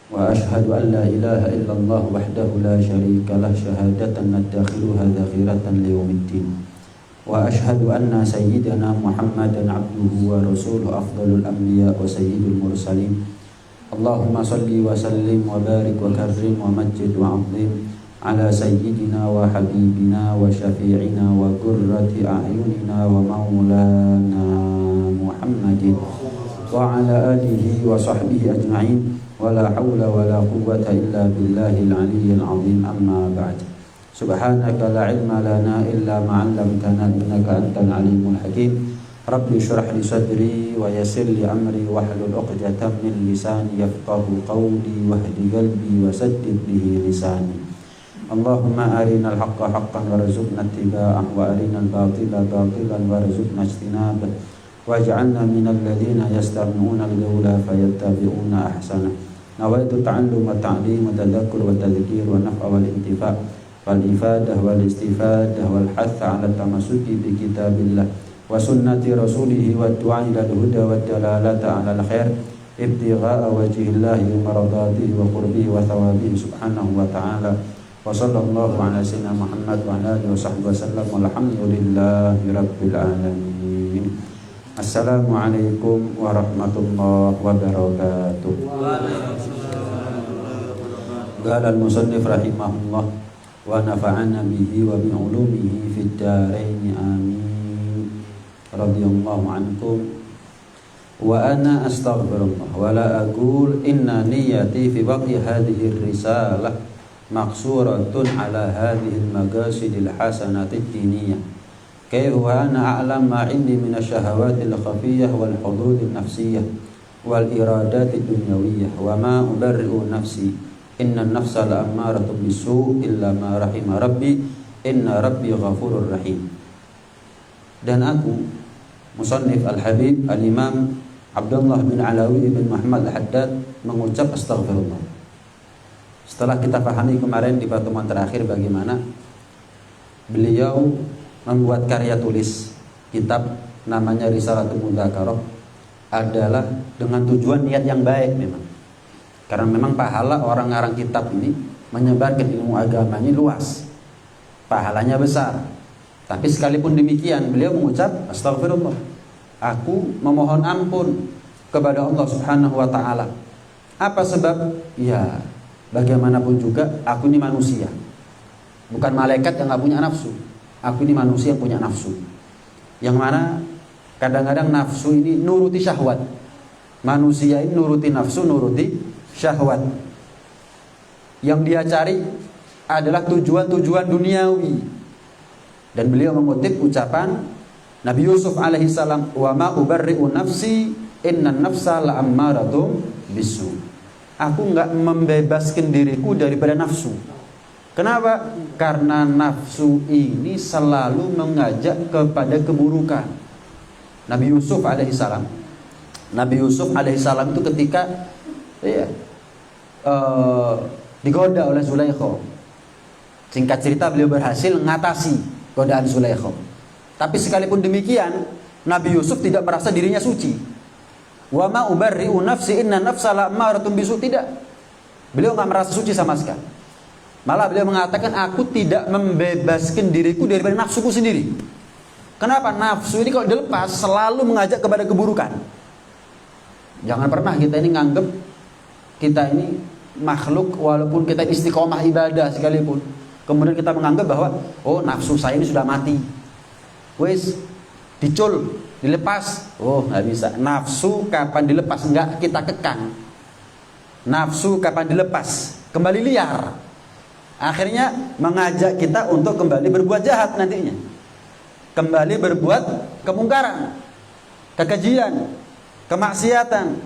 وأشهد أن لا إله إلا الله وحده لا شريك له شهادة ندخرها ذخيرة ليوم الدين وأشهد أن سيدنا محمدا عبده ورسوله أفضل الأنبياء وسيد المرسلين اللهم صل وسلم وبارك وكرم ومجد وعظم على سيدنا وحبيبنا وشفيعنا وقرة أعيننا ومولانا محمد وعلى آله وصحبه أجمعين ولا حول ولا قوة إلا بالله العلي العظيم أما بعد سبحانك لا علم لنا إلا ما علمتنا إنك أنت العليم الحكيم رب اشرح لي صدري ويسر لي أمري واحلل عقدة من لساني يفقه قولي واهد قلبي وسدد به لساني اللهم أرنا الحق حقا وارزقنا اتباعه وأرنا الباطل باطلا وارزقنا اجتنابه واجعلنا من الذين يستمعون القول فيتبعون أحسنه نويت التعلم والتعليم والتذكر والتذكير والنفع والانتفاع والإفادة والاستفادة والحث على التمسك بكتاب الله وسنة رسوله والدعاء إلى الهدى والدلالة على الخير ابتغاء وجه الله ومرضاته وقربه وثوابه سبحانه وتعالى وصلى الله على سيدنا محمد وعلى آله وصحبه وسلم والحمد لله رب العالمين. Assalamualaikum warahmatullahi wabarakatuh. Qala al-musannif rahimahullah wa nafa'ana bihi wa bi ulumihi fid dharain amin. Radhiyallahu ankum. Wa ana astaghfirullah wa la aqul inna niyyati fi waqi hadhihi ar-risalah maqsuratun ala hadhihi al-maqasid al-hasanati ad-diniyah. Kaifa ana a'lam ma 'indi min asy-syahawati al-khafiyyah wal hudud an-nafsiyyah wal iradat ad-dunyawiyyah wa ma ubarri'u nafsi inna an-nafsa la'ammaratun bis-su' illa ma rahima rabbi inna rabbi ghafurur rahim. Dan aku musannif al-habib al-imam Abdullah bin Alawi bin Muhammad al-Haddad mengucap astaghfirullah. Setelah kita pahami kemarin di pertemuan terakhir bagaimana beliau membuat karya tulis kitab namanya Risalatul Mudzakarah adalah dengan tujuan niat yang baik memang. Karena memang pahala orang ngarang kitab ini menyebarkan ilmu agama ini luas. Pahalanya besar. Tapi sekalipun demikian beliau mengucap astaghfirullah. Aku memohon ampun kepada Allah Subhanahu wa taala. Apa sebab? Ya, bagaimanapun juga aku ini manusia. Bukan malaikat yang enggak punya nafsu. Aku ini manusia yang punya nafsu, yang mana kadang-kadang nafsu ini nuruti syahwat. Manusia ini nuruti nafsu, nuruti syahwat. Yang dia cari adalah tujuan-tujuan duniawi. Dan beliau mengutip ucapan Nabi Yusuf alaihissalam, wa ma ubarri'u nafsi innan nafsa la'ammaratum bisu. Aku enggak membebaskan diriku daripada nafsu. Kenapa? Karena nafsu ini selalu mengajak kepada keburukan. Nabi Yusuf alaihissalam itu ketika digoda oleh Zulaikha. Singkat cerita beliau berhasil mengatasi godaan Zulaikha. Tapi sekalipun demikian, Nabi Yusuf tidak merasa dirinya suci. Wa ma ubarri'u nafsi inna nafsa la'ammaratun bisu. Tidak. Beliau enggak merasa suci sama sekali. Malah beliau mengatakan aku tidak membebaskan diriku daripada nafsuku sendiri. Kenapa? Nafsu ini kalau dilepas selalu mengajak kepada keburukan. Jangan pernah kita ini nganggep kita ini makhluk walaupun kita istiqomah ibadah sekalipun. Kemudian kita menganggap bahwa oh nafsu saya ini sudah mati. Wes dicul, dilepas. Oh nggak bisa. Nafsu kapan dilepas? Enggak kita kekang. Nafsu kapan dilepas? Kembali liar. Akhirnya mengajak kita untuk kembali berbuat jahat nantinya. Kembali berbuat kemungkaran, kekejian, kemaksiatan.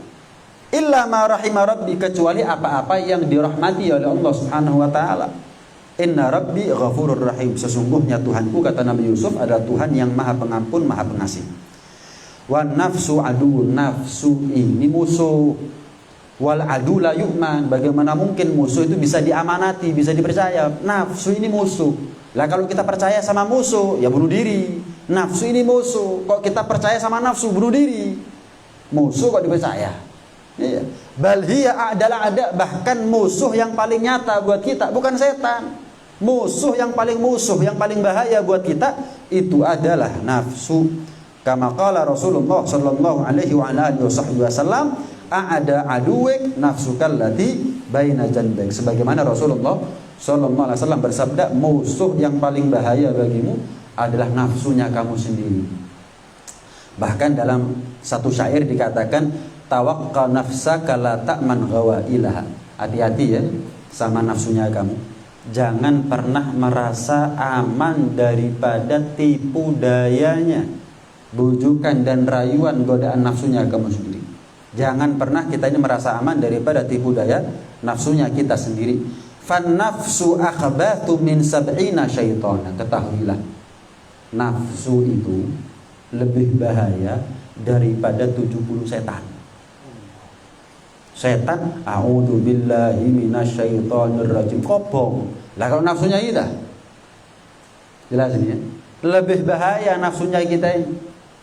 Illa ma rahima rabbi, kecuali apa-apa yang dirahmati oleh Allah Subhanahu wa taala. Inna rabbi ghafurur rahim. Sesungguhnya Tuhanku, kata Nabi Yusuf, adalah Tuhan yang Maha Pengampun, Maha Pengasih. Wan nafsu aduun, nafsu ini musuh. Wal adu la yu'man, bagaimana mungkin musuh itu bisa diamanati, bisa dipercaya? Nafsu ini musuh. Lah kalau kita percaya sama musuh, ya bunuh diri. Nafsu ini musuh. Kok kita percaya sama nafsu, bunuh diri. Musuh kok dipercaya? Iya. Bal hiya adalah ada, bahkan musuh yang paling nyata buat kita bukan setan. Musuh yang paling bahaya buat kita itu adalah nafsu. Kama qala Rasulullah sallallahu alaihi wa alihi wasallam, a'ada aduwik nafsukal lati baina janbaik. Sebagaimana Rasulullah sallallahu alaihi wasallam bersabda, musuh yang paling bahaya bagimu adalah nafsunya kamu sendiri. Bahkan dalam satu syair dikatakan, tawakkal nafsaka la ta'man ghawailaha. Hati-hati ya sama nafsunya kamu. Jangan pernah merasa aman daripada tipu dayanya, bujukan dan rayuan godaan nafsunya kamu sendiri. Jangan pernah kita ini merasa aman daripada tipu daya nafsunya kita sendiri. Fan nafsu akhbatu min sab'ina syaitana. Ketahuilah, nafsu itu lebih bahaya daripada 70 setan. Setan, a'udzu billahi minasyaitonir rajim, kobong. Lah kalau nafsunya kita, jelas ini ya, lebih bahaya nafsunya kita ini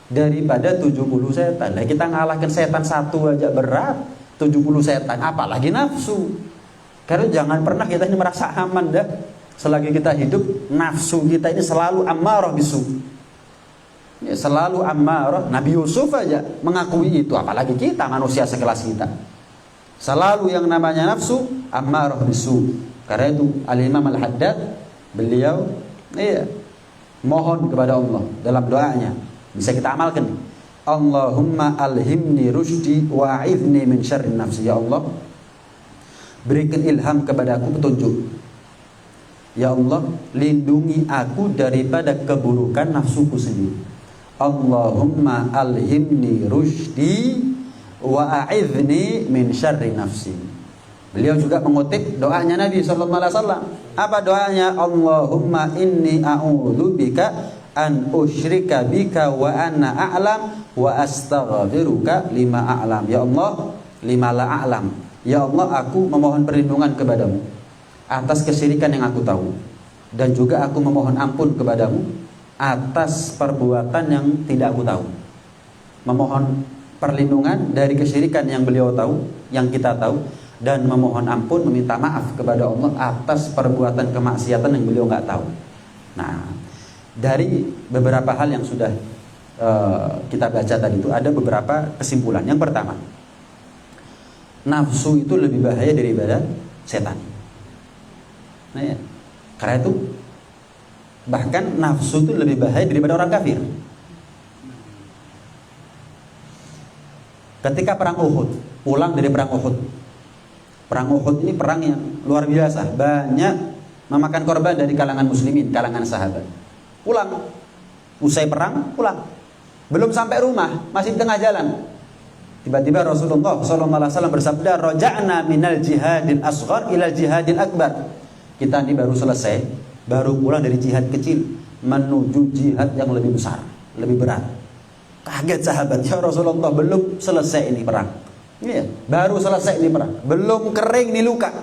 daripada 70 setan. Lah kita ngalahkan setan satu aja berat, 70 setan apalagi nafsu. Karena jangan pernah kita ini merasa aman dah. Selagi kita hidup, nafsu kita ini selalu ammarah bisu. Ya, selalu ammarah. Nabi Yusuf aja mengakui itu, apalagi kita manusia sekelas kita. Selalu yang namanya nafsu ammarah bisu. Karena itu Al-Imam Al-Haddad beliau mohon kepada Allah dalam doanya, bisa kita amalkan. Allahumma alhimni rusydi wa'idhni min syarri nafsi. Ya Allah, berikan ilham kepada aku, petunjuk. Ya Allah, lindungi aku daripada keburukan nafsuku sendiri. Allahumma alhimni rusydi wa'idhni min syarri nafsi. Beliau juga mengutip doanya Nabi sallallahu alaihi wasallam. Apa doanya? Allahumma inni a'udzubika an usyrika bika wa anna a'lam wa astaghfiruka lima a'lam. Ya Allah, lima la a'lam. Ya Allah, aku memohon perlindungan kepadamu atas kesyirikan yang aku tahu, dan juga aku memohon ampun kepadamu atas perbuatan yang tidak aku tahu. Memohon perlindungan dari kesyirikan yang beliau tahu, yang kita tahu, dan memohon ampun, meminta maaf kepada Allah atas perbuatan kemaksiatan yang beliau nggak tahu. Nah, dari beberapa hal yang sudah kita baca tadi itu ada beberapa kesimpulan. Yang pertama, nafsu itu lebih bahaya daripada setan. Nah, ya. Karena itu bahkan nafsu itu lebih bahaya daripada orang kafir. Ketika perang Uhud, pulang dari perang Uhud. Perang Uhud ini perang yang luar biasa, banyak memakan korban dari kalangan muslimin, kalangan sahabat. Pulang, usai perang, pulang. Belum sampai rumah, masih di tengah jalan. Tiba-tiba Rasulullah SAW bersabda, "Raja'na minal jihadil asghar ilal jihadil akbar." Kita ini baru selesai, baru pulang dari jihad kecil menuju jihad yang lebih besar, lebih berat. Kaget sahabat, ya Rasulullah, belum selesai ini perang. Iya, baru selesai ini perang, belum kering nih luka.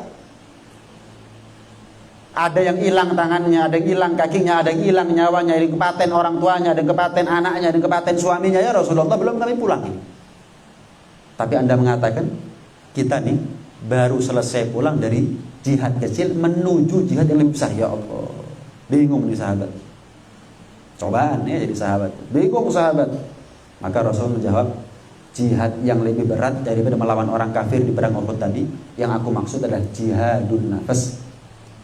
Ada yang hilang tangannya, ada yang hilang kakinya, ada yang hilang nyawanya, ada yang kepaten orang tuanya, ada yang kepaten anaknya, ada yang kepaten suaminya. Ya Rasulullah, belum kami pulang ini. Tapi Anda mengatakan kita nih baru selesai pulang dari jihad kecil menuju jihad yang lebih besar. Ya Allah, bingung nih sahabat. Cobaan ya jadi sahabat, bingung sahabat. Maka Rasul menjawab, jihad yang lebih berat daripada melawan orang kafir di perang Uhud tadi, yang aku maksud adalah jihadun nafs,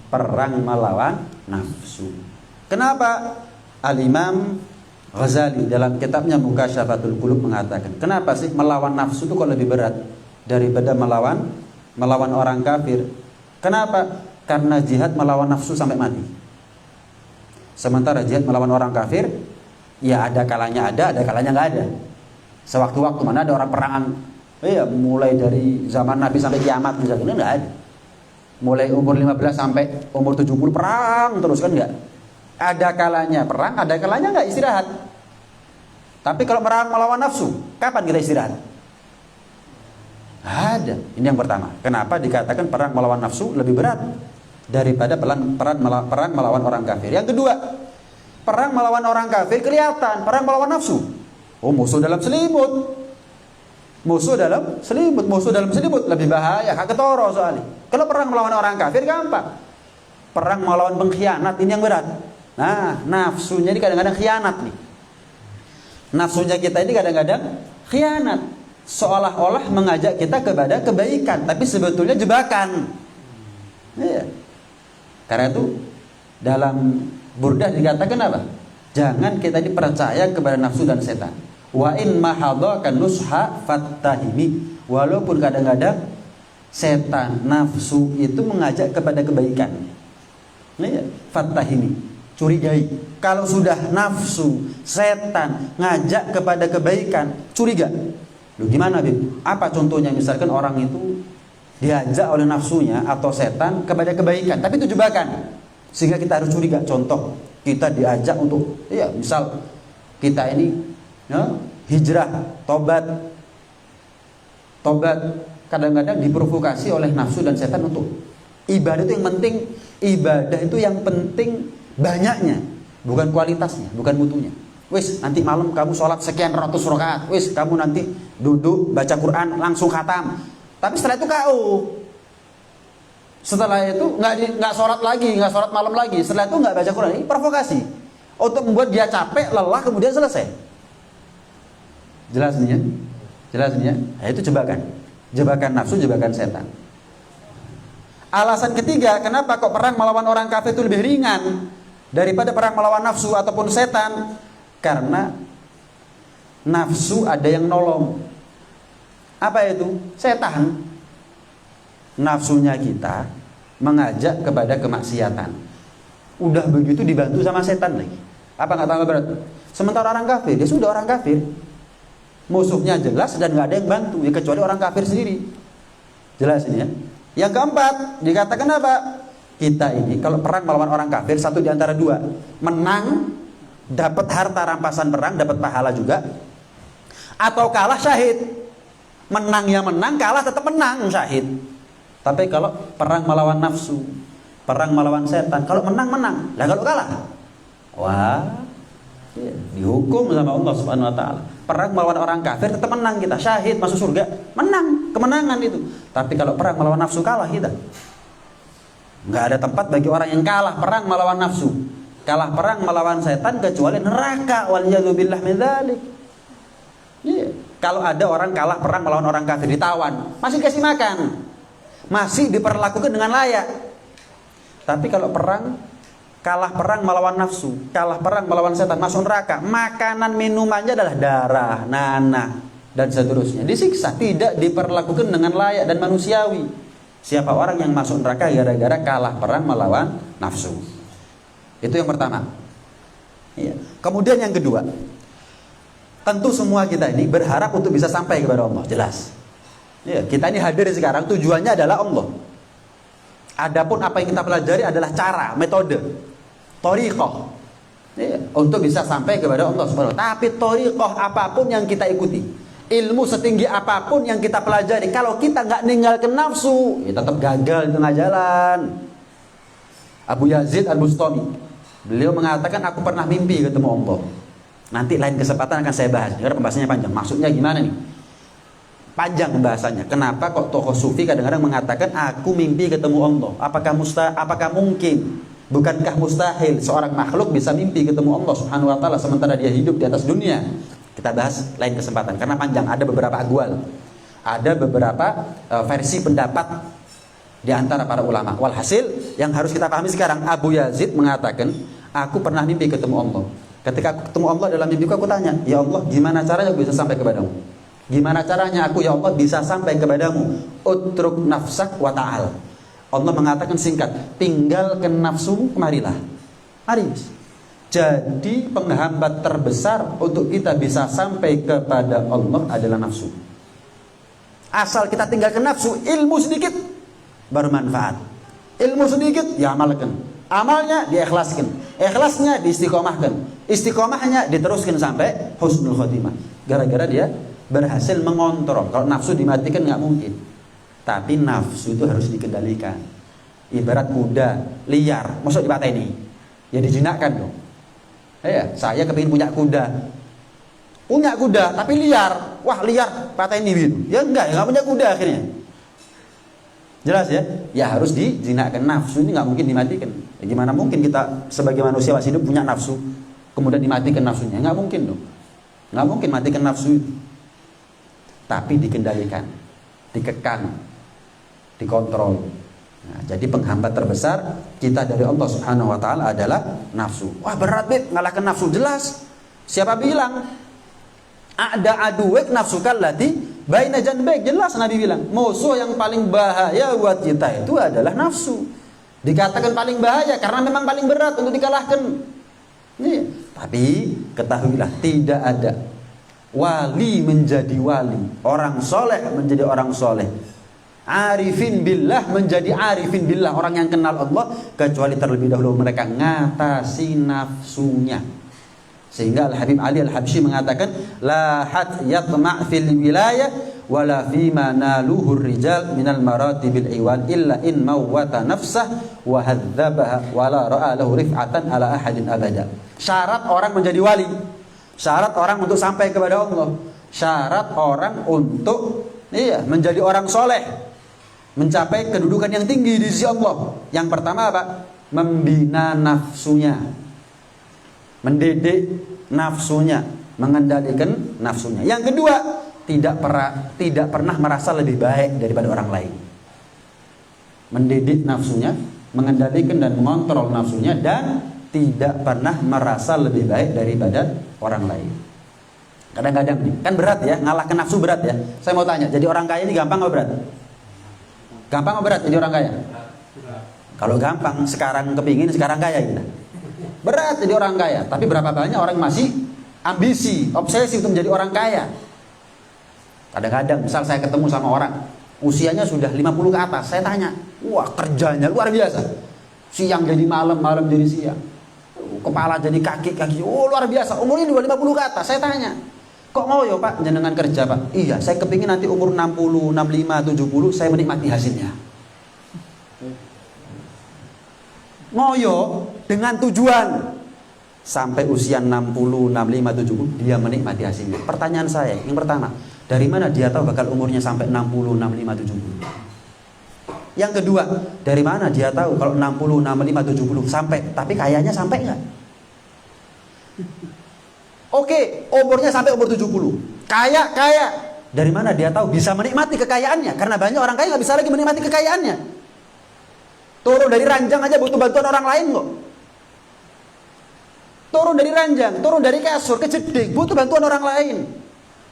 perang melawan nafsu. Kenapa? Al-Imam Ghazali dalam kitabnya Mukasyafatul Qulub mengatakan, kenapa sih melawan nafsu itu kok lebih berat daripada melawan orang kafir? Kenapa? Karena jihad melawan nafsu sampai mati. Sementara jihad melawan orang kafir, ya ada kalanya ada kalanya nggak ada. Sewaktu-waktu, mana ada orang perangan, ya mulai dari zaman Nabi sampai kiamat misalnya, nggak ada. Mulai umur 15 sampai umur 70 perang terus, kan nggak? Ada kalanya perang, ada kalanya nggak istirahat. Tapi kalau perang melawan nafsu, kapan kita istirahat? Ada. Ini yang pertama. Kenapa dikatakan perang melawan nafsu lebih berat daripada perang melawan orang kafir? Yang kedua, perang melawan orang kafir kelihatan, perang melawan nafsu, oh musuh dalam selimut. Musuh dalam selimut lebih bahaya, hak ketoro soalnya. Kalau perang melawan orang kafir gampang. Perang melawan pengkhianat ini yang berat. Nah, nafsunya ini kadang-kadang khianat nih. Nafsunya kita ini kadang-kadang khianat, seolah-olah mengajak kita kepada kebaikan, tapi sebetulnya jebakan. Iya. Karena itu dalam Burdah dikatakan apa? Jangan kita ini percaya kepada nafsu dan setan. Wa in mahadhakan nusha fattahimi. Walaupun kadang-kadang setan, nafsu itu mengajak kepada kebaikan. Iya, fattahimi, curigai. Kalau sudah nafsu, setan ngajak kepada kebaikan, curiga. Loh gimana, Bib? Apa contohnya? Misalkan orang itu diajak oleh nafsunya atau setan kepada kebaikan, tapi itu jebakan. Sehingga kita harus curiga. Contoh, kita diajak untuk, ya misal kita ini ya, hijrah, tobat. Kadang-kadang diprovokasi oleh nafsu dan setan untuk ibadah itu yang penting. Ibadah itu yang penting banyaknya, bukan kualitasnya, bukan mutunya. Wis, nanti malam kamu sholat sekian ratus rakaat. Wis, kamu nanti duduk baca Quran langsung khatam. Tapi setelah itu KO. Setelah itu nggak sholat lagi, nggak sholat malam lagi. Setelah itu nggak baca Quran. Ini provokasi untuk membuat dia capek, lelah, kemudian selesai. Jelas nih ya? Nah, itu jebakan nafsu, jebakan setan. Alasan ketiga, kenapa kok perang melawan orang kafir itu lebih ringan daripada perang melawan nafsu ataupun setan? Karena nafsu ada yang nolong. Apa itu? Setan. Nafsunya kita mengajak kepada kemaksiatan. Udah begitu dibantu sama setan lagi. Apa nggak tambah berat? Sementara orang kafir, dia sudah orang kafir. Musuhnya jelas dan nggak ada yang bantu, ya kecuali orang kafir sendiri. Jelas ini ya. Yang keempat, dikatakan apa? Kita ini kalau perang melawan orang kafir, satu di antara dua. Menang, dapat harta rampasan perang, dapat pahala juga. Atau kalah, syahid. Menang ya menang, kalah tetap menang, syahid. Tapi kalau perang melawan nafsu, perang melawan setan, kalau menang. Lah kalau kalah, wah, ya, dihukum sama Allah Subhanahu wa taala. Perang melawan orang kafir tetap menang kita, syahid, masuk surga, menang, kemenangan itu. Tapi kalau perang melawan nafsu, kalah kita. Nggak ada tempat bagi orang yang kalah perang melawan nafsu, kalah perang melawan setan, kecuali neraka. Waliyadzubillah min dzalik. Iya. Kalau ada orang kalah perang melawan orang kafir, ditawan, masih kasih makan, masih diperlakukan dengan layak. Tapi kalau kalah perang melawan nafsu, kalah perang melawan setan, masuk neraka. Makanan minumannya adalah darah, nanah, dan seterusnya. Disiksa, tidak diperlakukan dengan layak dan manusiawi. Siapa orang yang masuk neraka gara-gara kalah perang melawan nafsu? Itu yang pertama. Iya. Kemudian yang kedua, tentu semua kita ini berharap untuk bisa sampai kepada Allah, jelas. Iya, kita ini hadir sekarang tujuannya adalah Allah. Adapun apa yang kita pelajari adalah cara, metode, thariqah, ya, untuk bisa sampai kepada Allah Subhanahu wa taala. Tapi thariqah apapun yang kita ikuti, ilmu setinggi apapun yang kita pelajari, kalau kita nggak ninggalkan nafsu, ya tetap gagal di tengah jalan. Abu Yazid Al-Bustami, beliau mengatakan, aku pernah mimpi ketemu Allah. Nanti lain kesempatan akan saya bahas, karena pembahasannya panjang. Maksudnya gimana nih? Panjang pembahasannya. Kenapa kok tokoh sufi kadang-kadang mengatakan aku mimpi ketemu Allah? Apakah mungkin? Bukankah mustahil seorang makhluk bisa mimpi ketemu Allah Subhanahu wa taala sementara dia hidup di atas dunia? Kita bahas lain kesempatan karena panjang, ada beberapa aqwal. Ada beberapa versi pendapat di antara para ulama. Walhasil yang harus kita pahami sekarang, Abu Yazid mengatakan, aku pernah mimpi ketemu Allah. Ketika aku ketemu Allah dalam mimpiku, aku tanya, ya Allah, gimana caranya aku bisa sampai kepadamu? Gimana caranya aku, ya Allah, bisa sampai kepadamu? Utruk nafsak wa ta'al. Allah mengatakan singkat, tinggalkan nafsu, kemarilah. Mari. Jadi penghambat terbesar untuk kita bisa sampai kepada Allah adalah nafsu. Asal kita tinggalkan nafsu, ilmu sedikit baru manfaat. Ilmu sedikit ya amalkan. Amalnya diikhlaskan. Ikhlasnya diistiqomahkan. Istiqomahnya diteruskan sampai husnul khotimah. Gara-gara dia berhasil mengontrol. Kalau nafsu dimatikan nggak mungkin. Tapi nafsu itu harus dikendalikan. Ibarat kuda liar, masuk dipateni, ya dijinakkan dong. Ya, saya kepingin punya kuda. Punya kuda tapi liar. Wah, liar, patahin gitu. Ya enggak punya kuda akhirnya. Jelas ya? Ya harus dijinakkan. Nafsu ini nggak mungkin dimatikan. Ya, gimana mungkin kita sebagai manusia masih hidup punya nafsu kemudian dimatikan nafsunya? Nggak mungkin dong. Nggak mungkin matikan nafsu itu. Tapi dikendalikan, dikekang, dikontrol. Nah, jadi penghambat terbesar kita dari Allah Subhanahu wa taala adalah nafsu. Wah, berat, Bet, ngalahkan nafsu. Jelas. Siapa bilang? Ada aduwek nafsukal lati baina janbaik. Jelas Nabi bilang, musuh yang paling bahaya buat kita itu adalah nafsu. Dikatakan paling bahaya karena memang paling berat untuk dikalahkan. Nih, tapi ketahuilah tidak ada wali menjadi wali, orang soleh menjadi orang soleh, arifin billah menjadi arifin billah, orang yang kenal Allah, kecuali terlebih dahulu mereka ngatasi nafsunya. Sehingga Al-Habib Ali Al-Habsyi mengatakan, la hat yatma' fil wilayah wala fima naluhur rijal minal maratibil iwan illa in mawwata nafsah wa hadzabaha wala ra'a lahu rif'atan ala ahadin abada. Syarat orang menjadi wali, syarat orang untuk sampai kepada Allah, syarat orang untuk menjadi orang soleh, mencapai kedudukan yang tinggi di sisi Allah. Yang pertama apa? Membina nafsunya, mendidik nafsunya, mengendalikan nafsunya. Yang kedua, tidak pernah merasa lebih baik daripada orang lain. Mendidik nafsunya, mengendalikan dan mengontrol nafsunya, dan tidak pernah merasa lebih baik daripada orang lain. Kadang-kadang nih, kan berat ya, ngalahkan nafsu berat ya. Saya mau tanya, jadi orang kaya ini gampang atau berat? Gampang atau berat jadi orang kaya? Kalau gampang, sekarang kepingin, sekarang kaya kita. Berat jadi orang kaya. Tapi berapa banyak orang masih ambisi, obsesi untuk menjadi orang kaya. Kadang-kadang misal saya ketemu sama orang usianya sudah 50 ke atas, saya tanya, wah kerjanya luar biasa, siang jadi malam, malam jadi siang, kepala jadi kaki, oh luar biasa, umurnya juga 50 ke atas. Saya tanya, kok ngoyo Pak jenengan kerja Pak? Iya, saya kepingin nanti umur 60, 65, 70 saya menikmati hasilnya. Ngoyo dengan tujuan sampai usia 60, 65, 70 dia menikmati hasilnya. Pertanyaan saya yang pertama, dari mana dia tahu bakal umurnya sampai 60, 65, 70? Yang kedua, dari mana dia tahu kalau 60, 65, 70 sampai, tapi kayanya sampai enggak? Oke, umurnya sampai umur 70, kaya. Dari mana dia tahu bisa menikmati kekayaannya? Karena banyak orang kaya nggak bisa lagi menikmati kekayaannya. Turun dari ranjang aja butuh bantuan orang lain kok. Turun dari ranjang, turun dari kasur ke jeding butuh bantuan orang lain.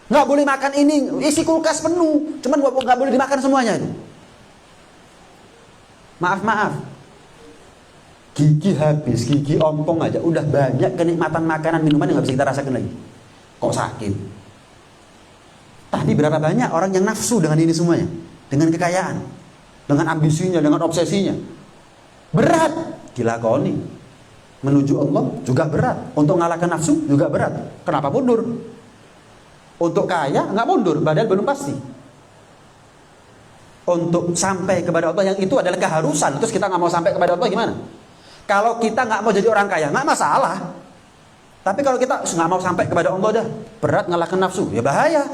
Nggak boleh makan ini, isi kulkas penuh, cuman nggak boleh dimakan semuanya itu. Maaf, gigi habis, gigi ompong aja udah banyak kenikmatan makanan minuman yang nggak bisa kita rasakan lagi. Kok sakit? Tapi berapa banyak orang yang nafsu dengan ini semuanya, dengan kekayaan, dengan ambisinya, dengan obsesinya. Berat dilakoni. Menuju Allah juga berat. Untuk ngalahkan nafsu juga berat. Kenapa mundur? Untuk kaya nggak mundur, padahal belum pasti. Untuk sampai kepada Allah yang itu adalah keharusan. Terus kita nggak mau sampai kepada Allah gimana? Kalau kita nggak mau jadi orang kaya nggak masalah. Tapi kalau kita nggak mau sampai kepada Allah dah, berat ngalahkan nafsu, ya bahaya.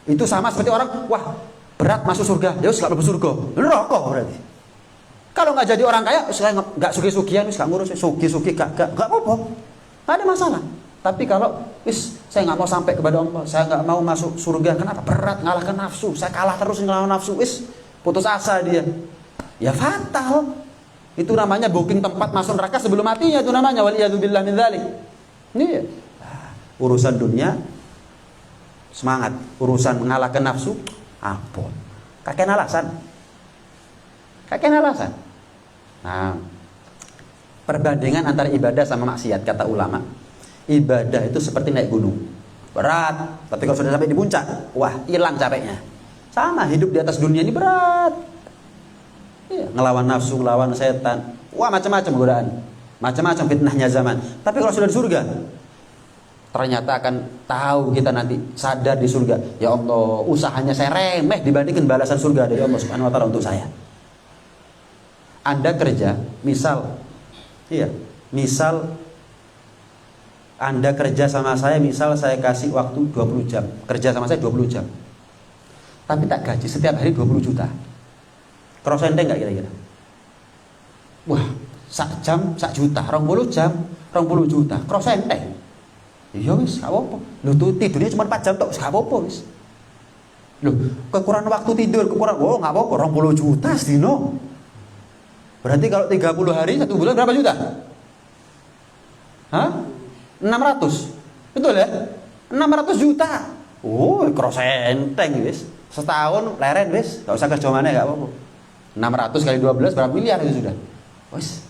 Itu sama seperti orang, wah berat masuk surga, ya nggak masuk surga, neraka berarti. Kalau nggak jadi orang kaya, saya nggak sugi-sugian, nggak ngurus, sugi-sugi nggak apa-apa, nggak ada masalah. Tapi kalau saya nggak mau sampai kepada Allah, saya nggak mau masuk surga, kenapa? Berat ngalahkan nafsu, saya kalah terus ngelawan nafsu, putus asa dia, ya fatal. Itu namanya booking tempat masuk neraka sebelum matinya, itu namanya waliyadzubillah min dzalik. Ini urusan dunia semangat, urusan mengalahkan nafsu ampun, kakek alasan. Nah, perbandingan antara ibadah sama maksiat, kata ulama, ibadah itu seperti naik gunung, berat, tapi kalau sudah sampai di puncak, wah hilang capeknya. Sama hidup di atas dunia ini berat, ngelawan nafsu, ngelawan setan, wah macam-macam godaan, macam-macam fitnahnya zaman. Tapi kalau sudah di surga, ternyata akan tahu kita nanti sadar di surga, ya Allah, usahanya saya remeh dibandingkan balasan surga dari Allah Subhanahu wa taala untuk saya. Anda kerja, misal Anda kerja sama saya, misal saya kasih waktu 20 jam. Kerja sama saya 20 jam. Tapi tak gaji setiap hari 20 juta. Cross enteng nggak kira-kira? Wah, sak jam, sak juta, 20 jam, 20 juta. Cross enteng. Iya wis, gak apa-apa. Lho tuh tidurnya cuma 4 jam tok, gak apa-apa wis. Loh, kekurangan waktu tidur, gak apa-apa, 20 juta sedino. Berarti kalau 30 hari, 1 bulan berapa juta? Hah? 600. Betul ya? 600 juta. Oh, cross enteng wis. Setahun leren wis, gak usah kerja mana gak apa-apa. 600 kali 12 berapa miliar itu sudah. Wis.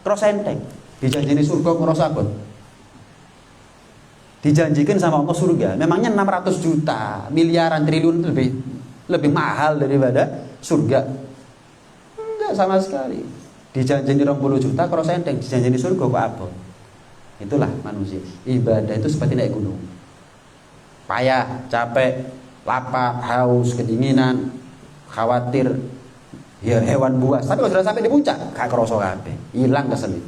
Cross enteng. Dijanjini surga ngerasa abot. Dijanjikan sama Allah surga. Memangnya 600 juta, miliaran, triliun lebih mahal daripada surga? Enggak sama sekali. Dijanjini 20 juta cross enteng, dijanjini surga kok abot. Itulah manusia. Ibadah itu seperti naik gunung. Payah, capek, lapar, haus, kedinginan, khawatir, ya hewan buas. Tapi kalau sudah sampai di puncak, gak kerasa kabeh, hilang keselip.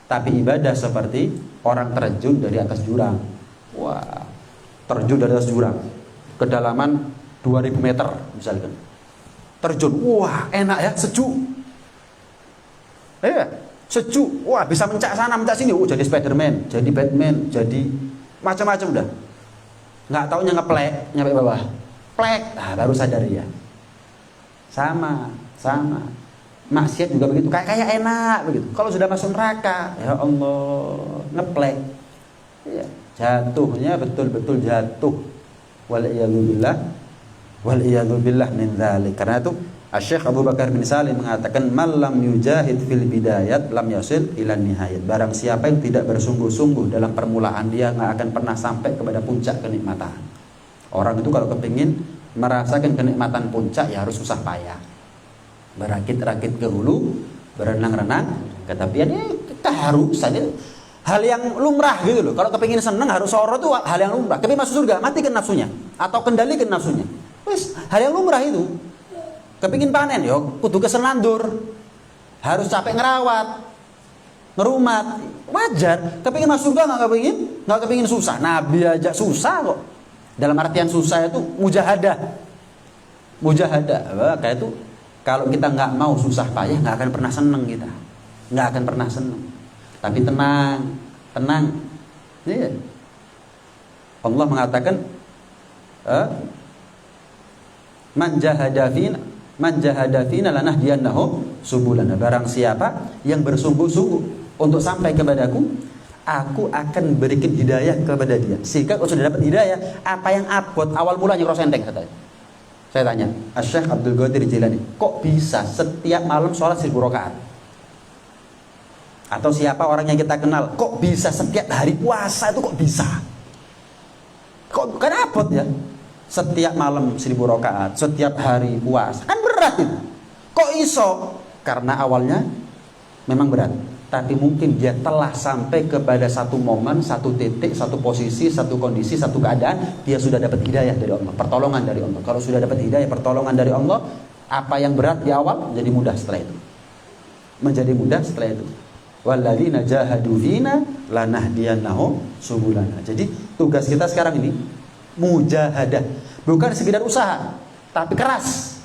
Tapi ibadah seperti orang terjun dari atas jurang. Wah, terjun dari atas jurang, kedalaman 2000 meter misalkan. Terjun, wah enak ya, sejuk. Sejuk, wah bisa mencak sana, mencak sini. Jadi Spiderman, jadi Batman, jadi macam-macam udah. Nggak taunya ngeplek, nyampe bawah. Plek, baru sadar ya. Sama. Maksiat juga begitu, kayak enak begitu. Kalau sudah masuk neraka, ya Allah, ngeplek. Ya, jatuhnya betul-betul jatuh. Wal'iyadzubillah min dzalik. Karena itu Syekh Abu Bakar bin Salim mengatakan malam yujahid fil bidayat lam yasil ila nihayat. Barang siapa yang tidak bersungguh-sungguh dalam permulaan, dia nggak akan pernah sampai kepada puncak kenikmatan. Orang itu kalau kepingin merasakan kenikmatan puncak ya harus susah payah. Berakit-rakit ke hulu, berenang-renang ke tepian, ya keharusan itu hal yang lumrah gitu loh. Kalau kepingin seneng harus soro itu hal yang lumrah. Kepingin masuk surga, matikan nafsunya atau kendalikan nafsunya. Wis, hal yang lumrah itu. Kepingin panen yo, kudu kesenandur. Harus capek ngerawat, ngerumat. Wajar. Kepingin masuk surga nggak kepingin susah. Nabi aja susah kok. Dalam artian susah itu mujahadah. Kayak itu kalau kita nggak mau susah payah, nggak akan pernah seneng kita, nggak akan pernah seneng. Tapi tenang. Iya. Allah mengatakan, man jahada fina lanahdiyannahum subulana. Barang siapa yang bersungguh-sungguh untuk sampai kepadaku, aku akan berikan hidayah kepada dia. Sehingga kalau sudah dapat hidayah, apa yang abot awal mulanya cross enteng katanya. Saya tanya, Syekh Abdul Qadir Jilani, kok bisa setiap malam sholat 1000 rakaat? Atau siapa orang yang kita kenal, kok bisa setiap hari puasa itu kok bisa? Kok kan abot ya? Setiap malam 1000 rakaat, setiap hari puasa, kan berat itu. Kok iso? Karena awalnya memang berat, tapi mungkin dia telah sampai kepada satu momen, satu titik, satu posisi, satu kondisi, satu keadaan, dia sudah dapat hidayah dari Allah, pertolongan dari Allah. Kalau sudah dapat hidayah, pertolongan dari Allah, apa yang berat di awal menjadi mudah setelah itu. Walladzina jahadu fina lanahdiyannahum subulana. Jadi tugas kita sekarang ini mujahadah, bukan sekedar usaha, tapi keras.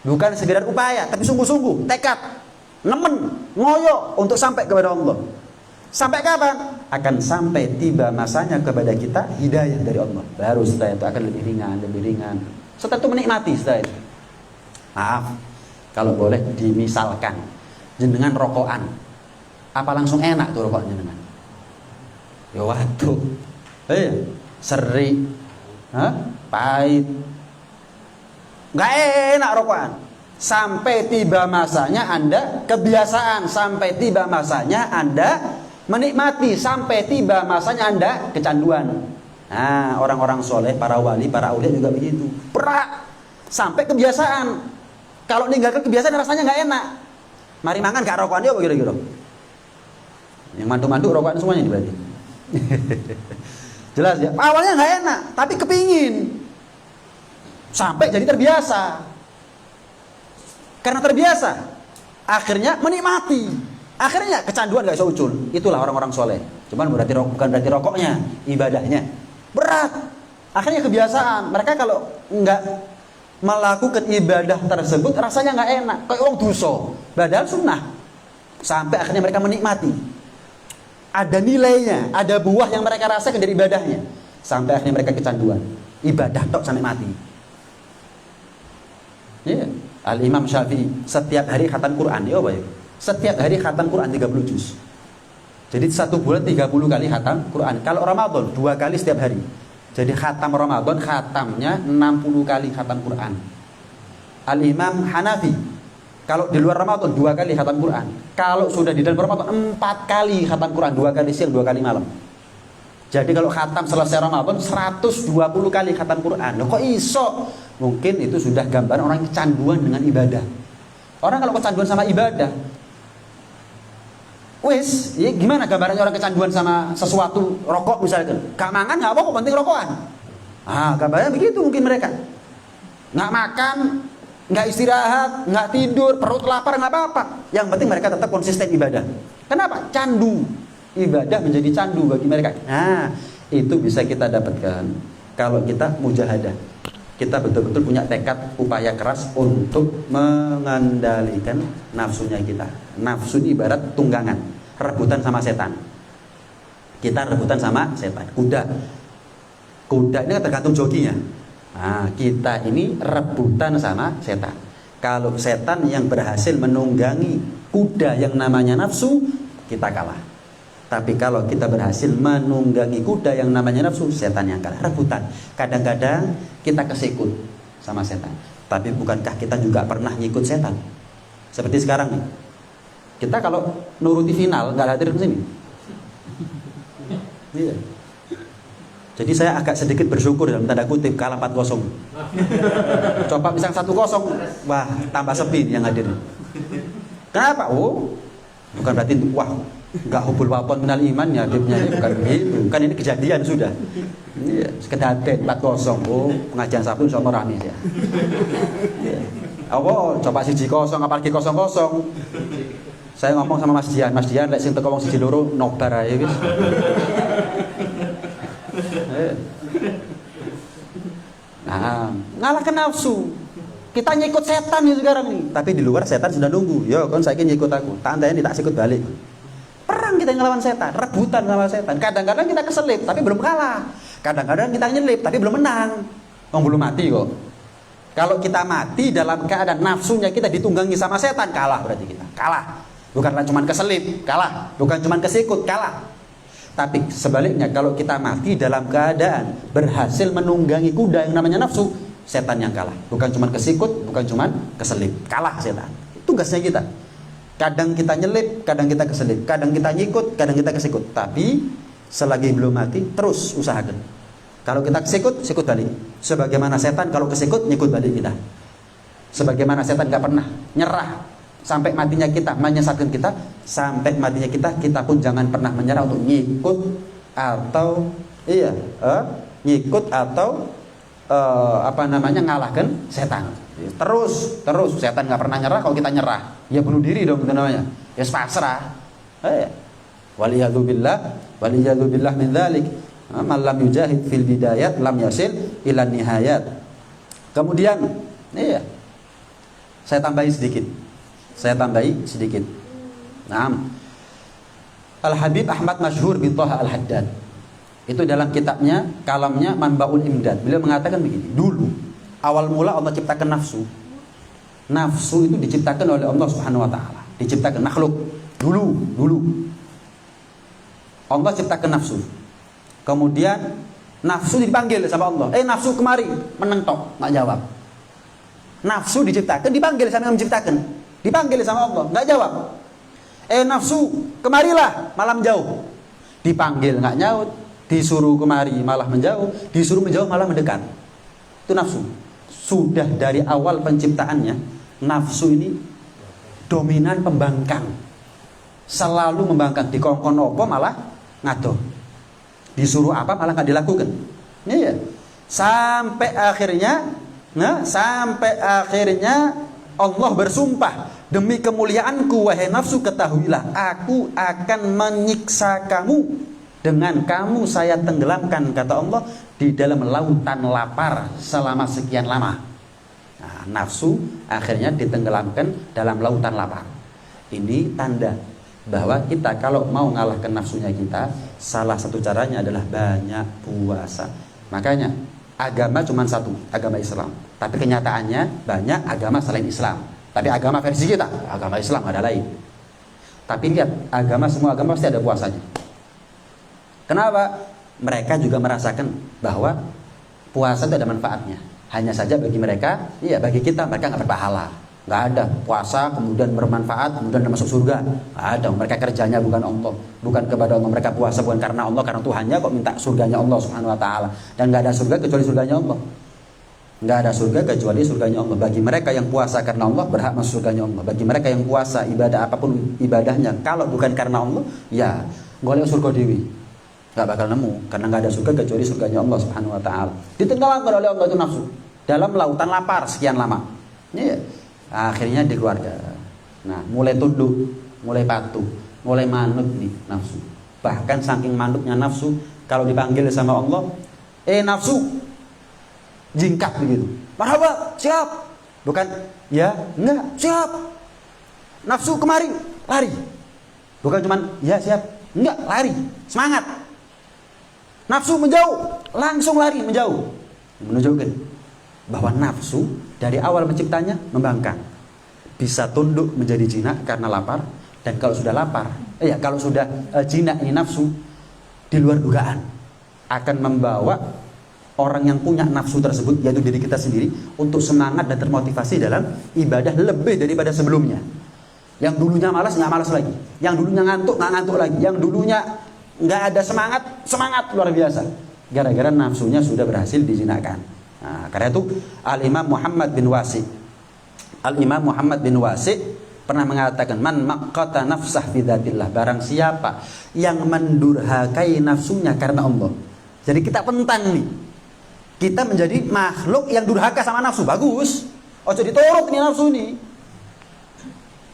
Bukan sekedar upaya, tapi sungguh-sungguh, tekad. Nemen, ngoyo untuk sampai kepada Allah. Sampai kapan? Akan sampai tiba masanya kepada kita hidayah dari Allah. Baru setelah itu akan lebih ringan. Setelah itu menikmati setelah itu. Maaf, kalau boleh dimisalkan, jenengan rokokan, apa langsung enak tuh rokok jenengan? Ya waktu, seri, pahit, nggak enak rokokan. Sampai tiba masanya Anda kebiasaan, sampai tiba masanya Anda menikmati, sampai tiba masanya Anda kecanduan. Nah, orang-orang soleh, para wali, para aulia juga begitu. Berat, sampai kebiasaan. Kalau ninggalkan kebiasaan rasanya nggak enak. Mari makan gak rokokan dia apa kira-kira? Yang mandu-mandu rokokan semuanya berarti. Jelas ya. Awalnya nggak enak, tapi kepingin. Sampai jadi terbiasa. Karena terbiasa, akhirnya menikmati. Akhirnya kecanduan gak bisa ucul. Itulah orang-orang soleh. Cuman bukan berarti rokoknya, ibadahnya berat. Akhirnya kebiasaan. Mereka kalau nggak melakukan ibadah tersebut rasanya nggak enak, kayak orang dosa. Padahal sunnah. Sampai akhirnya mereka menikmati. Ada nilainya, ada buah yang mereka rasakan dari ibadahnya. Sampai akhirnya mereka kecanduan. Ibadah tok sampai mati. Ya, Al-Imam Syafi'i setiap hari khatam Quran, ya Pak. Setiap hari khatam Quran 30 juz. Jadi satu bulan 30 kali khatam Quran. Kalau Ramadan 2 kali setiap hari. Jadi khatam Ramadan khatamnya 60 kali khatam Quran. Al-Imam Hanafi kalau di luar Ramadan 2 kali khatam Quran. Kalau sudah di dalam Ramadan 4 kali khatam Quran, 2 kali siang, 2 kali malam. Jadi kalau khatam selesai Ramadan 120 kali khatam Quran. Loh, kok iso? Mungkin itu sudah gambaran orang kecanduan dengan ibadah. Orang kalau kecanduan sama ibadah, wis, ya gimana gambarannya orang kecanduan sama sesuatu, rokok misalkan. Gak mangan gak apa-apa, penting rokokan. Gambarnya begitu mungkin mereka. Gak makan, gak istirahat, gak tidur, perut lapar, gak apa-apa. Yang penting mereka tetap konsisten ibadah. Kenapa? Candu. Ibadah menjadi candu bagi mereka. Nah, itu bisa kita dapatkan kalau kita mujahadah. Kita betul-betul punya tekad, upaya keras untuk mengendalikan nafsunya kita. Nafsu ini ibarat tunggangan, rebutan sama setan. Kita rebutan sama setan. Kuda ini tergantung jokinya. Kita ini rebutan sama setan. Kalau setan yang berhasil menunggangi kuda yang namanya nafsu, kita kalah. Tapi kalau kita berhasil menunggangi kuda yang namanya nafsu, setan yang kalah. Rebutan. Kadang-kadang kita kesikut sama setan. Tapi bukankah kita juga pernah ngikut setan? Seperti sekarang nih. Kita kalau nuruti final nggak hadir ke sini. Iya. Jadi saya agak sedikit bersyukur dalam tanda kutip kalah 4-0. Coba misal 1-0, wah tambah sepi yang hadir. Kenapa? Bukan berarti wah enggak hubul wapon minal iman ya tipnya ini bukan begitu. Kan ini kejadian sudah. Iya, sekedar 4-0. Pengajian Sabtu insyaallah rame ya. Iya. Coba 1-0 apalagi 0-0. Saya ngomong sama Mas Dian lek sing teko wong 1-2 nobar ae wis. Ngalahkan nafsu. Kita nyikut setan nih sekarang nih. Tapi di luar setan sudah nunggu. Yo, kon saiki nyikut aku. Tandanya tak sikut balik. Perang kita ngelawan setan, rebutan sama setan. Kadang-kadang kita keselip tapi belum kalah. Kadang-kadang kita nyelip tapi belum menang. Belum mati kok. Kalau kita mati dalam keadaan nafsunya kita ditunggangi sama setan, kalah berarti kita. Kalah. Bukan cuma keselip, kalah. Bukan cuma kesikut, kalah. Tapi sebaliknya kalau kita mati dalam keadaan berhasil menunggangi kuda yang namanya nafsu, setan yang kalah. Bukan cuma kesikut, bukan cuma keselip. Kalah setan. Tugasnya kita. Kadang kita nyelip, kadang kita keselip, kadang kita nyikut, kadang kita kesikut. Tapi selagi belum mati, terus usahakan. Kalau kita kesikut, sikut balik. Sebagaimana setan kalau kesikut, nyikut balik kita. Sebagaimana setan gak pernah nyerah sampai matinya kita, menyesatkan kita, sampai matinya kita pun jangan pernah menyerah untuk nyikut atau nyikut atau ngalahkan setan. Terus setan nggak pernah nyerah. Kalau kita nyerah, ya bunuh diri dong itu namanya. Ya pasrah. Waliyadzubillah min dzalik. Man lam yujahid fil bidayat lam yasil ila nihayat. Kemudian, saya tambahi sedikit. Al-Habib Ahmad Masyhur bin Thaha Al-Haddad. Itu dalam kitabnya, kalamnya Manbaul Imdad. Beliau mengatakan begini, dulu awal mula Allah ciptakan nafsu. Nafsu itu diciptakan oleh Allah Subhanahu wa taala. Diciptakan makhluk dulu. Allah ciptakan nafsu. Kemudian nafsu dipanggil sama Allah. Nafsu kemari, menentok, enggak jawab. Nafsu diciptakan, dipanggil sama yang menciptakan. Dipanggil sama Allah, enggak jawab. Nafsu, kemarilah, malah menjauh. Dipanggil enggak nyaut, disuruh kemari malah menjauh, disuruh menjauh malah mendekat. Itu nafsu. Sudah dari awal penciptaannya, nafsu ini dominan pembangkang. Selalu membangkang. Dikongkon opo malah ngadoh. Disuruh apa malah nggak dilakukan. Iya. Sampai akhirnya Allah bersumpah, demi kemuliaanku wahai nafsu ketahuilah, aku akan menyiksa kamu dengan kamu saya tenggelamkan, kata Allah, di dalam lautan lapar selama sekian lama. Nah, nafsu akhirnya ditenggelamkan dalam lautan lapar. Ini tanda bahwa kita kalau mau ngalahkan nafsunya kita, salah satu caranya adalah banyak puasa. Makanya agama cuma satu, agama Islam. Tapi kenyataannya banyak agama selain Islam. Tapi agama versi kita, agama Islam ada lain. Tapi lihat, semua agama pasti ada puasanya. Kenapa? Mereka juga merasakan bahwa puasa itu ada manfaatnya. Hanya saja bagi mereka, bagi kita, mereka nggak berpahala. Nggak ada puasa kemudian bermanfaat kemudian masuk surga. Nggak ada. Mereka kerjanya bukan Allah, bukan kepada Allah. Mereka puasa bukan karena Allah, karena Tuhannya kok minta surganya Allah Subhanahu Wa Taala. Dan nggak ada surga kecuali surganya Allah. Nggak ada surga kecuali surganya Allah. Bagi mereka yang puasa karena Allah berhak masuk surganya Allah. Bagi mereka yang puasa ibadah apapun ibadahnya kalau bukan karena Allah, ya golek surga dewi. Nggak bakal nemu, karena nggak ada surga kecuali surganya Allah Subhanahu Wa Taala. Ditenggelamkan oleh Allah itu nafsu dalam lautan lapar sekian lama. Akhirnya dikeluarkan. Nah, mulai tunduk, mulai patuh, mulai manut nih nafsu. Bahkan saking manutnya nafsu, kalau dipanggil sama Allah, nafsu, jingkak begitu. Marhaba, siap. Bukan, ya, enggak, siap. Nafsu kemari, lari. Bukan cuman, ya siap, enggak, lari, semangat. Nafsu menjauh, langsung lari menjauh. Menunjukkan bahwa nafsu dari awal menciptanya membangkang, bisa tunduk menjadi jinak karena lapar, dan kalau sudah lapar, kalau sudah jinak ini nafsu di luar dugaan akan membawa orang yang punya nafsu tersebut, yaitu diri kita sendiri, untuk semangat dan termotivasi dalam ibadah lebih daripada sebelumnya. Yang dulunya malas nggak malas lagi, yang dulunya ngantuk nggak ngantuk lagi, yang dulunya nggak ada semangat luar biasa, gara-gara nafsunya sudah berhasil dijinakkan. Nah, karena itu Al-Imam Muhammad bin Wasi pernah mengatakan, man maqqata nafsah fi dzatillah, barang siapa yang mendurhakai nafsunya karena Allah. Jadi kita pentang nih, kita menjadi makhluk yang durhaka sama nafsu. Bagus, ojo diturut nih nafsu nih.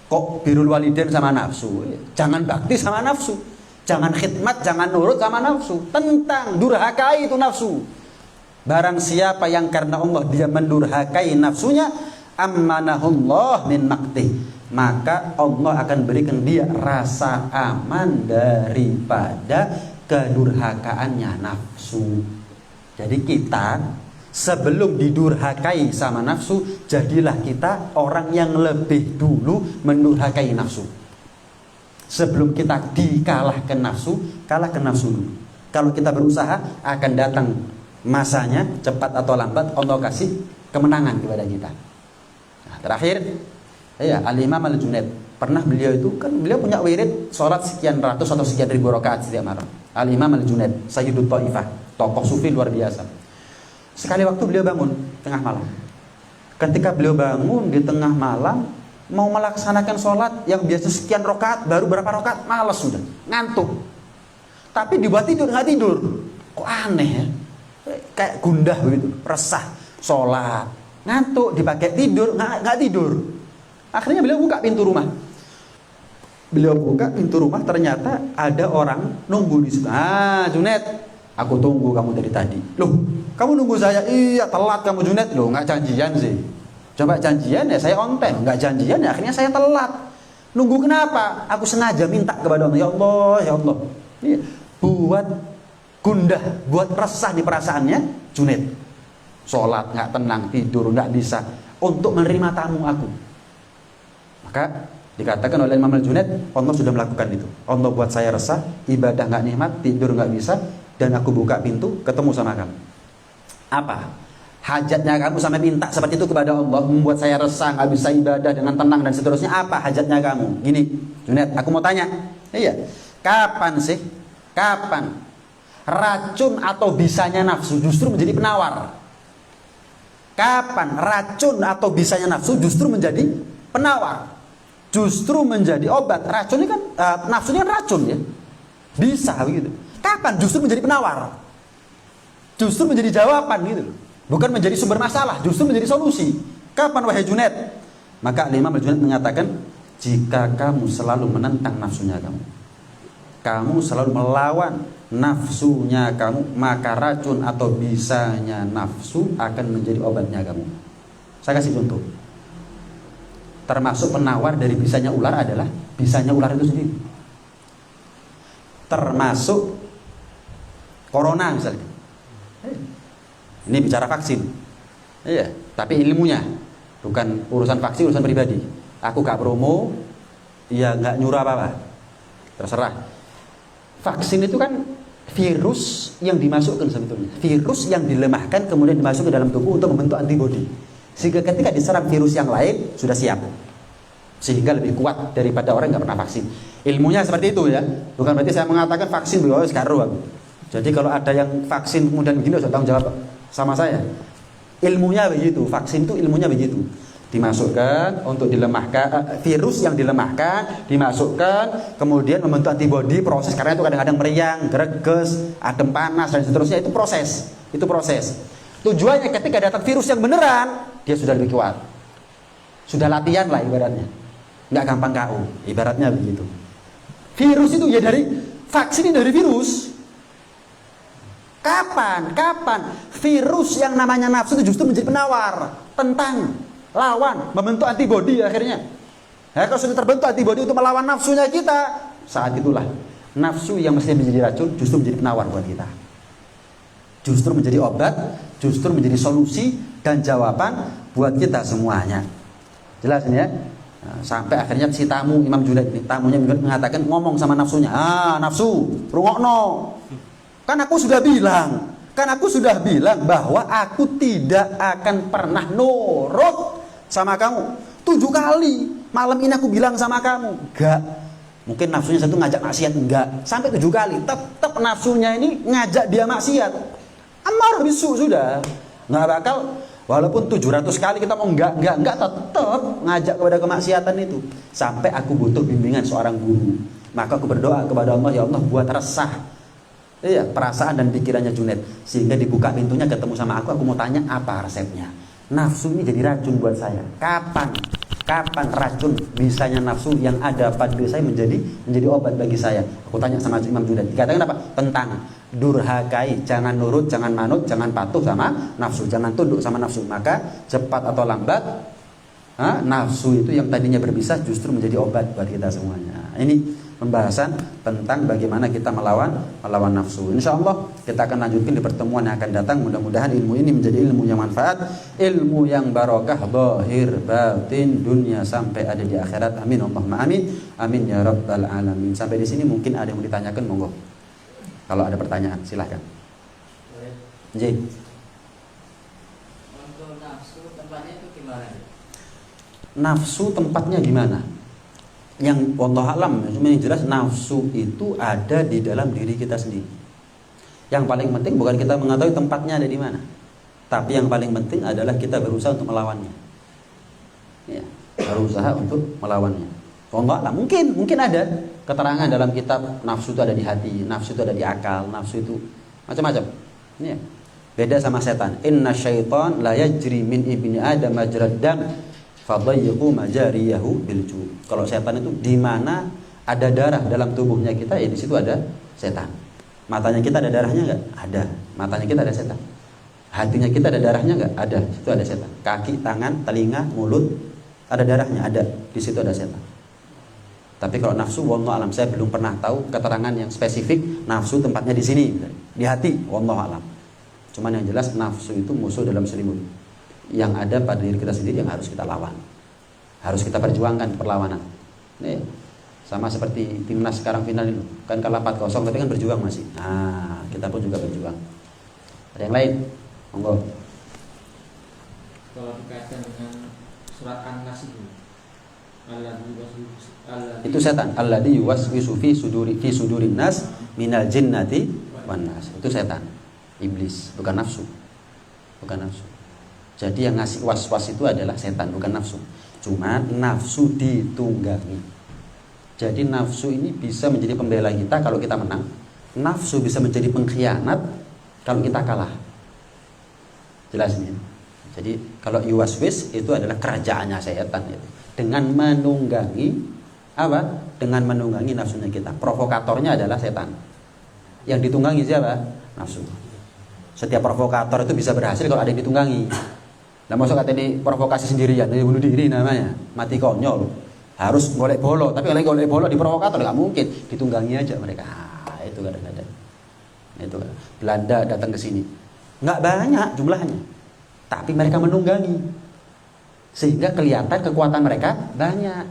Kok birrul walidain sama nafsu, jangan bakti sama nafsu, jangan khidmat, jangan nurut sama nafsu. Tentang, durhakai itu nafsu. Barang siapa yang karena Allah dia mendurhakai nafsunya, ammanahullah min maqtih, maka Allah akan berikan dia rasa aman daripada kedurhakaannya nafsu. Jadi kita sebelum didurhakai sama nafsu, jadilah kita orang yang lebih dulu mendurhakai nafsu. Sebelum kita dikalahkan nafsu, kalahkan nafsu dulu. Kalau kita berusaha, akan datang masanya, cepat atau lambat Allah kasih kemenangan kepada kita. Nah, terakhir, Al-Imam Al-Junaid, pernah beliau punya wirid sholat sekian ratus atau sekian ribu rakaat setiap malam. Al-Imam Al-Junaid, Sayyidut Taifah, tokoh sufi luar biasa. Sekali waktu beliau bangun tengah malam. Ketika beliau bangun di tengah malam, mau melaksanakan sholat yang biasa sekian rakaat, baru berapa rakaat, malas sudah, ngantuk. Tapi dibuat tidur, nggak tidur. Kok aneh ya? Kayak gundah begitu, resah, sholat, ngantuk, dipakai tidur, nggak tidur. Akhirnya beliau buka pintu rumah. Ternyata ada orang nunggu di situ. Junaid, aku tunggu kamu dari tadi. Loh, kamu nunggu saya? Iya, telat kamu Junaid. Loh, nggak janjian sih. Coba janjian ya saya on time, nggak janjian ya akhirnya saya telat. Nunggu kenapa? Aku sengaja minta kepada Allah, ya Allah. Iya, buat gundah, buat resah di perasaannya Junaid. Sholat nggak tenang, tidur nggak bisa, untuk menerima tamu aku. Maka dikatakan oleh Imam Al-Junaid, Allah sudah melakukan itu. Allah buat saya resah, ibadah nggak nikmat, tidur nggak bisa, dan aku buka pintu ketemu sama kamu. Apa hajatnya kamu sampai minta seperti itu kepada Allah, membuat saya resah, nggak bisa ibadah dengan tenang dan seterusnya? Apa hajatnya kamu? Gini, Junaid, aku mau tanya, kapan racun atau bisanya nafsu justru menjadi penawar? Kapan racun atau bisanya nafsu justru menjadi penawar, justru menjadi obat? Racun ini kan nafsu ini kan racun ya, bisa begitu. Kapan justru menjadi penawar, justru menjadi jawaban gitu loh, bukan menjadi sumber masalah, justru menjadi solusi? Kapan wahai Junaid? Maka Imam Al-Junaid mengatakan, jika kamu selalu menentang nafsunya kamu selalu melawan nafsunya kamu, maka racun atau bisanya nafsu akan menjadi obatnya kamu. Saya kasih contoh. Termasuk penawar dari bisanya ular adalah bisanya ular itu sendiri. Termasuk corona misalnya. Ini bicara vaksin. Iya, tapi ilmunya bukan urusan vaksin, urusan pribadi. Aku gak promo, ya gak nyuruh apa-apa. Terserah. Vaksin itu kan virus yang dimasukkan sebetulnya. Virus yang dilemahkan kemudian dimasukkan ke dalam tubuh untuk membentuk antibodi. Sehingga ketika diserang virus yang lain sudah siap. Sehingga lebih kuat daripada orang yang gak pernah vaksin. Ilmunya seperti itu ya. Bukan berarti saya mengatakan vaksin sekarang. Jadi kalau ada yang vaksin kemudian begini harus tanggung jawab sama saya. Ilmunya begitu. Vaksin itu ilmunya begitu. Dimasukkan untuk dilemahkan, virus yang dilemahkan dimasukkan, kemudian membentuk antibodi, proses, karena itu kadang-kadang meriang, greges, adem panas dan seterusnya, itu proses. Tujuannya ketika datang virus yang beneran, dia sudah lebih kuat, sudah latihan lah ibaratnya, nggak gampang KO, ibaratnya begitu. Virus itu ya dari vaksin, dari virus. Kapan virus yang namanya nafsu itu justru menjadi penawar, tentang, lawan, membentuk antibodi akhirnya. Nah, kalau sudah terbentuk antibodi untuk melawan nafsunya kita, saat itulah nafsu yang mestinya menjadi racun justru menjadi penawar buat kita. Justru menjadi obat, justru menjadi solusi dan jawaban buat kita semuanya. Jelas ini ya? Nah, sampai akhirnya si tamu Imam Junaid ini, tamunya mengatakan, ngomong sama nafsunya, nafsu, rungokno. Kan aku sudah bilang bahwa aku tidak akan pernah nurut sama kamu. 7 kali malam ini aku bilang sama kamu. Enggak. Mungkin nafsunya satu ngajak maksiat, enggak. Sampai 7 kali tetap nafsunya ini ngajak dia maksiat. Amar bisu sudah. Enggak bakal, walaupun 700 kali kita mau enggak tetap ngajak kepada kemaksiatan itu. Sampai aku butuh bimbingan seorang guru. Maka aku berdoa kepada Allah, ya Allah buat resah perasaan dan pikirannya Junaid, sehingga dibuka pintunya, ketemu sama aku mau tanya apa resepnya. Nafsu ini jadi racun buat saya. Kapan racun bisanya nafsu yang ada pada diri saya menjadi obat bagi saya? Aku tanya sama Imam Junaid. Dikatakan apa? Tentang durhakai, jangan nurut, jangan manut, jangan patuh sama nafsu, jangan tunduk sama nafsu. Maka cepat atau lambat nafsu itu yang tadinya berbisa justru menjadi obat buat kita semuanya. Ini pembahasan tentang bagaimana kita melawan nafsu. Insya Allah kita akan lanjutkan di pertemuan yang akan datang. Mudah-mudahan ilmu ini menjadi ilmu yang manfaat, ilmu yang barokah, zahir, batin, dunia sampai ada di akhirat. Amin Allahumma amin. Amin ya rabbal alamin. Sampai di sini mungkin ada yang mau ditanyakan, monggo. Kalau ada pertanyaan silahkan. Nggih. Untuk nafsu tempatnya itu gimana? Nafsu tempatnya gimana? Yang wallahu alam, cuma yang jelas nafsu itu ada di dalam diri kita sendiri. Yang paling penting bukan kita mengetahui tempatnya ada di mana, tapi yang paling penting adalah kita berusaha untuk melawannya. Ya, berusaha untuk melawannya. Wallahu alam, mungkin ada keterangan dalam kitab nafsu itu ada di hati, nafsu itu ada di akal, nafsu itu macam-macam. Ya. Beda sama setan. Inna syaitan la yajri min ibni adam majrad dam fadayyiqu majariyahu bilju. Kalau setan itu di mana ada darah dalam tubuhnya kita, ya di situ ada setan. Matanya kita ada darahnya enggak? Ada. Matanya kita ada setan. Hatinya kita ada darahnya enggak? Ada. Situ ada setan. Kaki, tangan, telinga, mulut ada darahnya, ada. Di situ ada setan. Tapi kalau nafsu, wallahu alam, saya belum pernah tahu keterangan yang spesifik nafsu tempatnya di sini, di hati, wallahu alam. Cuman yang jelas nafsu itu musuh dalam selimut yang ada pada diri kita sendiri, yang harus kita lawan, harus kita perjuangkan perlawanan. Nih, sama seperti timnas sekarang final ini, kan kalah 4-0 tapi kan berjuang masih. Nah, kita pun juga berjuang. Ada yang lain? Monggo. Kalau dikaitkan dengan surat An-Nas itu setan. Alladzi yuwaswisu fi sudurin nas minal jinnati wan nas. Itu setan, iblis, bukan nafsu. Bukan nafsu. Jadi yang ngasih was-was itu adalah setan, bukan nafsu. Cuma nafsu ditunggangi. Jadi nafsu ini bisa menjadi pembela kita kalau kita menang. Nafsu bisa menjadi pengkhianat kalau kita kalah. Jelas ini. Jadi kalau yuwaswis itu adalah kerajaannya setan itu. Dengan menunggangi apa? Dengan menunggangi nafsunya kita. Provokatornya adalah setan. Yang ditunggangi siapa? Nafsu. Setiap provokator itu bisa berhasil kalau ada yang ditunggangi. Nah, masuk kata ini provokasi sendirian, ini bunuh diri namanya, mati konyol. Harus golek bolo, tapi kalau golek bolo di provokator nggak mungkin, ditunggangi aja mereka. Itu kadang-kadang. Itu Belanda datang ke sini, nggak banyak jumlahnya, tapi mereka menunggangi, sehingga kelihatan kekuatan mereka banyak.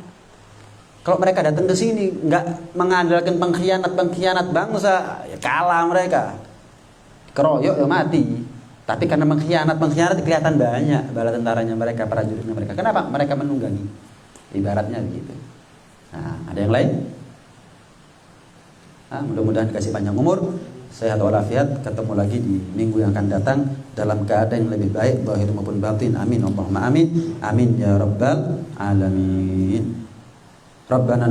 Kalau mereka datang ke sini nggak mengandalkan pengkhianat bangsa, ya kalah mereka. Keroyok ya mati. Tapi karena pengkhianat kelihatan banyak bala tentaranya mereka, prajuritnya mereka. Kenapa? Mereka menunggangi. Ibaratnya begitu. Nah, ada yang lain? Mudah-mudahan dikasih panjang umur, sehat walafiat, ketemu lagi di minggu yang akan datang dalam keadaan yang lebih baik zahir maupun batin. Amin Allahumma amin. Amin ya rabbal alamin. Rabbana